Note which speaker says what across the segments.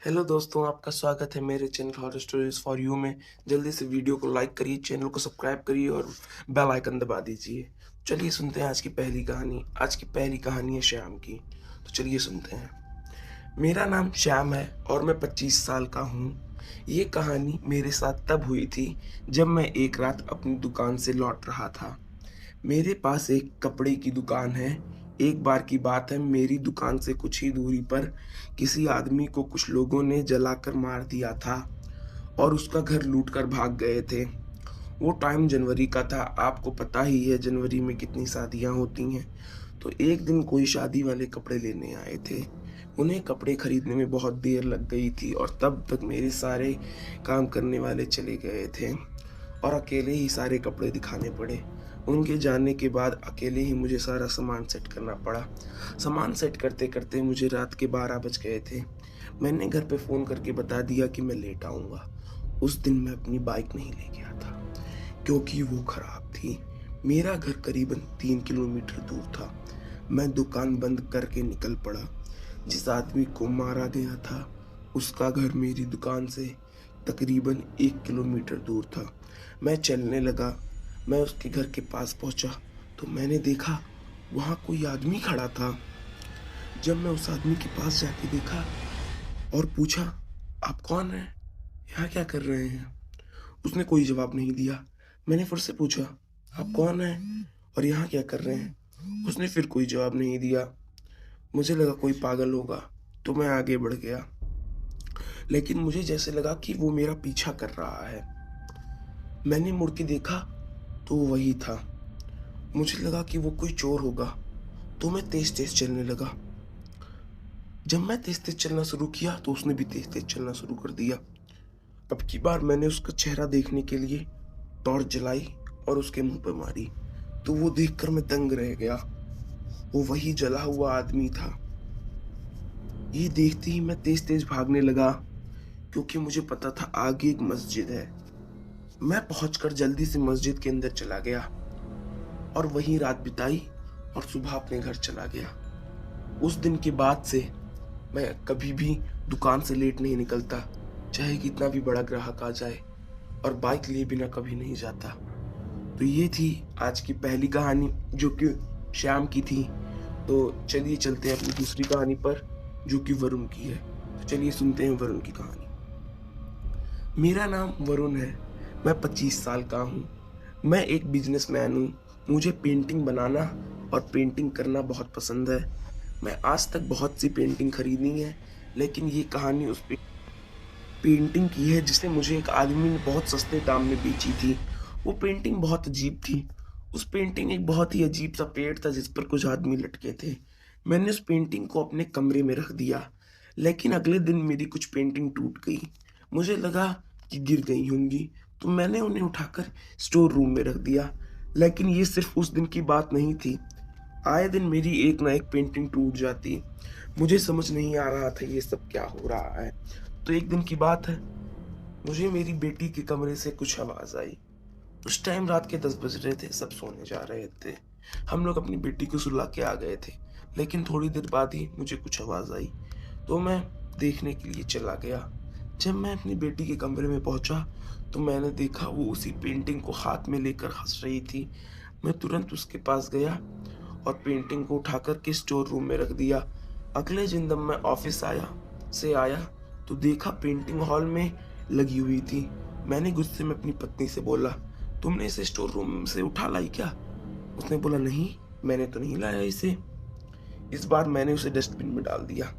Speaker 1: Hello दोस्तों, आपका स्वागत है मेरे channel horror stories for you में। जल्दी से वीडियो को लाइक करिए, चैनल को सब्सक्राइब करिए और बेल आइकन दबा दीजिए। चलिए सुनते हैं आज की पहली कहानी। आज की पहली कहानी है श्याम की। तो चलिए सुनते हैं। मेरा नाम श्याम है और मैं 25 साल का हूँ। ये कहानी मेरे साथ तब हुई थी जब मैं एक रात अपनी दुकान से लौट रहा था। मेरे पास एक कपड़े की दुकान है। एक बार की बात है, मेरी दुकान से कुछ ही दूरी पर किसी आदमी को कुछ लोगों ने जलाकर मार दिया था और उसका घर लूट कर भाग गए थे। वो टाइम जनवरी का था। आपको पता ही है जनवरी में कितनी शादियां होती हैं। तो एक दिन कोई शादी वाले कपड़े लेने आए थे। उन्हें कपड़े खरीदने में बहुत देर लग गई थी और तब तक मेरे सारे काम करने वाले चले गए थे और अकेले ही सारे कपड़े दिखाने पड़े। उनके जाने के बाद अकेले ही मुझे सारा सामान सेट करना पड़ा। सामान सेट करते करते मुझे रात के 12 बज गए थे। मैंने घर पे फ़ोन करके बता दिया कि मैं लेट आऊँगा। उस दिन मैं अपनी बाइक नहीं ले गया था क्योंकि वो खराब थी। मेरा घर करीबन 3 किलोमीटर दूर था। मैं दुकान बंद करके निकल पड़ा। जिस आदमी को मारा गया था उसका घर मेरी दुकान से तकरीबन 1 किलोमीटर दूर था। मैं चलने लगा। मैं उसके घर के पास पहुंचा तो मैंने देखा वहां कोई आदमी खड़ा था। जब मैं उस आदमी के पास जाके देखा और पूछा, आप कौन हैं, यहाँ क्या कर रहे हैं? उसने कोई जवाब नहीं दिया। मैंने फिर से पूछा, आप कौन हैं और यहाँ क्या कर रहे हैं? उसने फिर कोई जवाब नहीं दिया। मुझे लगा कोई पागल होगा तो मैं आगे बढ़ गया, लेकिन मुझे जैसे लगा कि वो मेरा पीछा कर रहा है। मैंने मुड़ के देखा तो वो वही था। मुझे लगा कि वो कोई चोर होगा तो मैं तेज तेज चलने लगा। जब मैं तेज तेज चलना शुरू किया तो उसने भी तेज तेज चलना शुरू कर दिया। अब की बार मैंने उसका चेहरा देखने के लिए टॉर्च जलाई और उसके मुंह पे मारी तो वो देखकर मैं दंग रह गया। वो वही जला हुआ आदमी था। ये देखते ही मैं तेज तेज भागने लगा क्योंकि मुझे पता था आगे एक मस्जिद है। मैं पहुंचकर जल्दी से मस्जिद के अंदर चला गया और वहीं रात बिताई और सुबह अपने घर चला गया। उस दिन के बाद से मैं कभी भी दुकान से लेट नहीं निकलता, चाहे कितना भी बड़ा ग्राहक आ जाए, और बाइक लिए बिना कभी नहीं जाता। तो ये थी आज की पहली कहानी जो कि श्याम की थी। तो चलिए चलते हैं अपनी दूसरी कहानी पर जो कि वरुण की है। तो चलिए सुनते हैं वरुण की कहानी। मेरा नाम वरुण है। मैं 25 साल का हूँ। मैं एक बिजनेसमैन हूँ। मुझे पेंटिंग बनाना और पेंटिंग करना बहुत पसंद है। मैं आज तक बहुत सी पेंटिंग खरीदी है, लेकिन ये कहानी उस पेंटिंग की है जिसे मुझे एक आदमी ने बहुत सस्ते दाम में बेची थी। वो पेंटिंग बहुत अजीब थी। उस पेंटिंग एक बहुत ही अजीब सा पेड़ था जिस पर कुछ आदमी लटके थे। मैंने उस पेंटिंग को अपने कमरे में रख दिया, लेकिन अगले दिन मेरी कुछ पेंटिंग टूट गई। मुझे लगा कि गिर गई होंगी, तो मैंने उन्हें उठाकर स्टोर रूम में रख दिया। लेकिन ये सिर्फ उस दिन की बात नहीं थी। आए दिन मेरी एक ना एक पेंटिंग टूट जाती। मुझे समझ नहीं आ रहा था ये सब क्या हो रहा है। तो एक दिन की बात है, मुझे मेरी बेटी के कमरे से कुछ आवाज आई। उस टाइम रात के 10 बज रहे थे, सब सोने जा रहे थे। हम लोग अपनी बेटी को सुला के आ गए थे, लेकिन थोड़ी देर बाद ही मुझे कुछ आवाज आई तो मैं देखने के लिए चला गया। जब मैं अपनी बेटी के कमरे में पहुंचा तो मैंने देखा वो उसी पेंटिंग को हाथ में लेकर हंस रही थी। मैं तुरंत उसके पास गया और पेंटिंग को उठाकर के स्टोर रूम में रख दिया। अगले दिन जब मैं ऑफिस आया तो देखा पेंटिंग हॉल में लगी हुई थी। मैंने गुस्से में अपनी पत्नी से बोला, तुमने इसे स्टोर रूम से उठा लाई क्या? उसने बोला, नहीं, मैंने तो नहीं लाया इसे। इस बार मैंने उसे डस्टबिन में डाल दिया।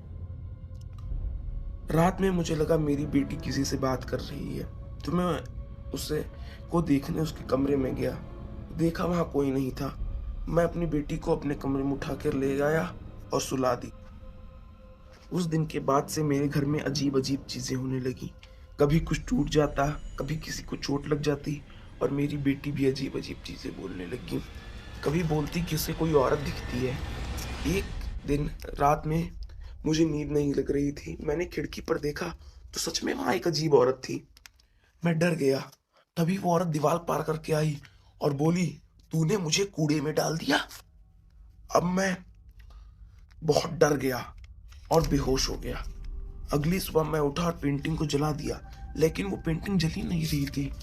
Speaker 1: रात में मुझे लगा मेरी बेटी किसी से बात कर रही है, तो मैं उसे को देखने उसके कमरे में गया। देखा वहां कोई नहीं था। मैं अपनी बेटी को अपने कमरे में उठा कर ले आया और सुला दी। उस दिन के बाद से मेरे घर में अजीब अजीब चीजें होने लगी। कभी कुछ टूट जाता, कभी किसी को चोट लग जाती, और मेरी बेटी भी अजीब अजीब चीजें बोलने लगी। कभी बोलती कि उसे कोई औरत दिखती है। एक दिन रात में मुझे नींद नहीं लग रही थी। मैंने खिड़की पर देखा तो सच में वहां एक अजीब औरत थी। मैं डर गया। तभी वो औरत दीवार पार करके आई और बोली, तूने मुझे कूड़े में डाल दिया। अब मैं बहुत डर गया और बेहोश हो गया। अगली सुबह मैं उठा और पेंटिंग को जला दिया, लेकिन वो पेंटिंग जली नहीं रही थी।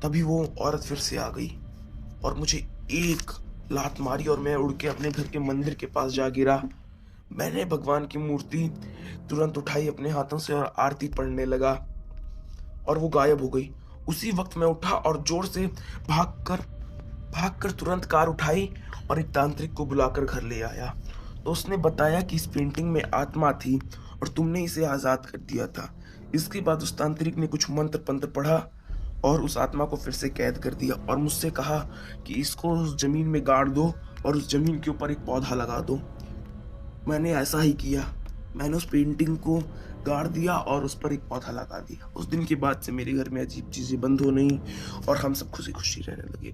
Speaker 1: तभी वो औरत फिर से आ गई और मुझे एक लात मारी और मैं उड़ के अपने घर के मंदिर के पास जा गिरा। मैंने भगवान की मूर्ति तुरंत उठाई अपने हाथों से और आरती पढ़ने लगा और वो गायब हो गई। उसी वक्त मैं उठा और जोर से भागकर भागकर तुरंत कार उठाई और एक तांत्रिक को बुलाकर घर ले आया। तो उसने बताया कि इस पेंटिंग में आत्मा थी और तुमने इसे आज़ाद कर दिया था। इसके बाद उस तांत्रिक ने कुछ मंत्र पंत्र पढ़ा और उस आत्मा को फिर से कैद कर दिया और मुझसे कहा कि इसको उस जमीन में गाड़ दो और उस जमीन के ऊपर एक पौधा लगा दो। मैंने ऐसा ही किया। मैंने उस पेंटिंग को गाड़ दिया और उस पर एक पौधा लगा दिया। उस दिन के बाद से मेरे घर में अजीब चीज़ें बंद हो गईं और हम सब खुशी-खुशी रहने लगे।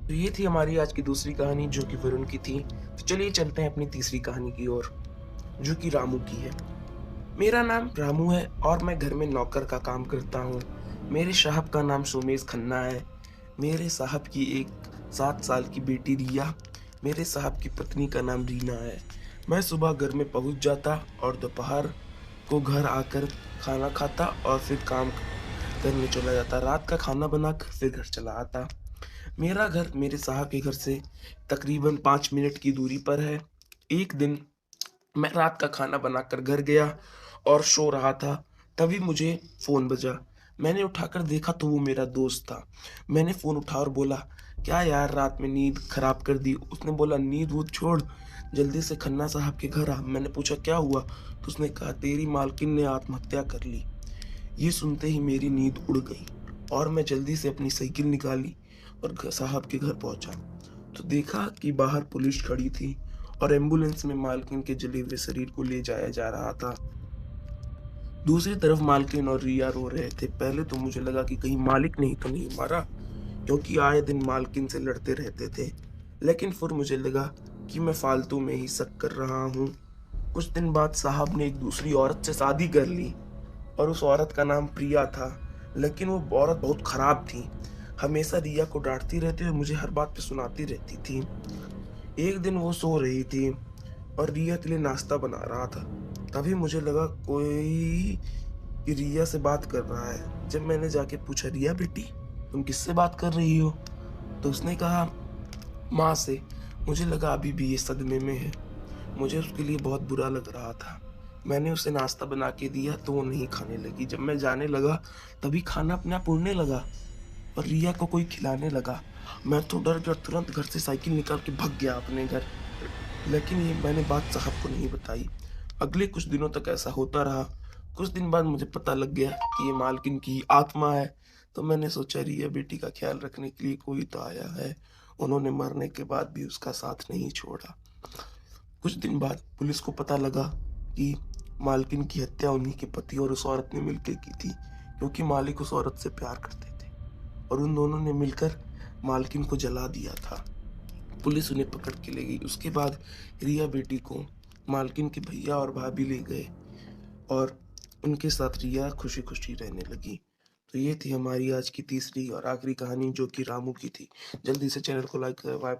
Speaker 1: तो ये थी हमारी आज की दूसरी कहानी जो कि वरुण की थी। तो चलिए चलते हैं अपनी तीसरी कहानी की ओर, जो कि रामू की है। मेरा नाम रामू है और मैं घर में नौकर का काम करता हूँ। मेरे साहब का नाम सोमेश खन्ना है। मेरे साहब की एक 7 साल की बेटी रिया, मेरे साहब की पत्नी का नाम रीना है। मैं सुबह घर में पहुँच जाता और दोपहर को घर आकर खाना खाता और फिर काम करने चला जाता। रात का खाना बनाकर फिर घर चला आता। मेरा घर मेरे साहब के घर से तकरीबन 5 मिनट की दूरी पर है। एक दिन मैं रात का खाना बनाकर घर गया और सो रहा था, तभी मुझे फ़ोन बजा। मैंने उठाकर देखा तो वो मेरा दोस्त था। मैंने फ़ोन उठाया और बोला, "क्या यार रात में नींद ख़राब कर दी?" उसने बोला, "नींद वूद छोड़, जल्दी से खन्ना साहब के घर आ।" मैंने पूछा, "क्या हुआ?" तो उसने कहा, "तेरी मालकिन ने आत्महत्या कर ली।" ये सुनते ही मेरी नींद उड़ गई और मैं जल्दी से अपनी साइकिल निकाली और साहब के घर पहुंचा तो देखा कि बाहर पुलिस खड़ी थी और एम्बुलेंस में मालकिन के जले हुए शरीर को ले जाया जा रहा था। दूसरी तरफ मालकिन और रिया रो रहे थे। पहले तो मुझे लगा कि कहीं मालिक नहीं तो नहीं मारा, क्योंकि आए दिन मालकिन से लड़ते रहते थे। लेकिन फिर मुझे लगा कि मैं फालतू में ही शक कर रहा हूँ। कुछ दिन बाद साहब ने एक दूसरी औरत से शादी कर ली और उस औरत का नाम प्रिया था। लेकिन वो औरत बहुत खराब थी, हमेशा रिया को डांटती रहती और मुझे हर बात पे सुनाती रहती थी। एक दिन वो सो रही थी और रिया के लिए नाश्ता बना रहा था। तभी मुझे लगा कोई रिया से बात कर रहा है। जब मैंने जाके पूछा, "रिया बेटी, तुम किससे बात कर रही हो?" तो उसने कहा, "माँ से।" मुझे लगा अभी भी ये सदमे में है। मुझे उसके लिए बहुत बुरा लग रहा था। मैंने उसे नाश्ता बना के दिया तो वो नहीं खाने लगी। जब मैं जाने लगा तभी खाना अपने आप उड़ने लगा और रिया को कोई खिलाने लगा। मैं तो डर गया, तुरंत घर से साइकिल निकाल के भाग गया अपने घर। लेकिन ये मैंने बात साहब को नहीं बताई। अगले कुछ दिनों तक ऐसा होता रहा। कुछ दिन बाद मुझे पता लग गया कि ये मालकिन की आत्मा है। तो मैंने सोचा रिया बेटी का ख्याल रखने के लिए कोई तो आया है। उन्होंने मरने के बाद भी उसका साथ नहीं छोड़ा। कुछ दिन बाद पुलिस को पता लगा कि मालकिन की हत्या उन्हीं के पति और उस औरत ने मिलकर की थी, क्योंकि मालिक उस औरत से प्यार करते थे और उन दोनों ने मिलकर मालकिन को जला दिया था। पुलिस उन्हें पकड़ के ले गई। उसके बाद रिया बेटी को मालकिन के भैया और भाभी ले गए और उनके साथ रिया खुशी-खुशी रहने लगी। तो ये थी हमारी आज की तीसरी और आखिरी कहानी जो कि रामू की थी। जल्दी से चैनल को लाइक, सब्सक्राइब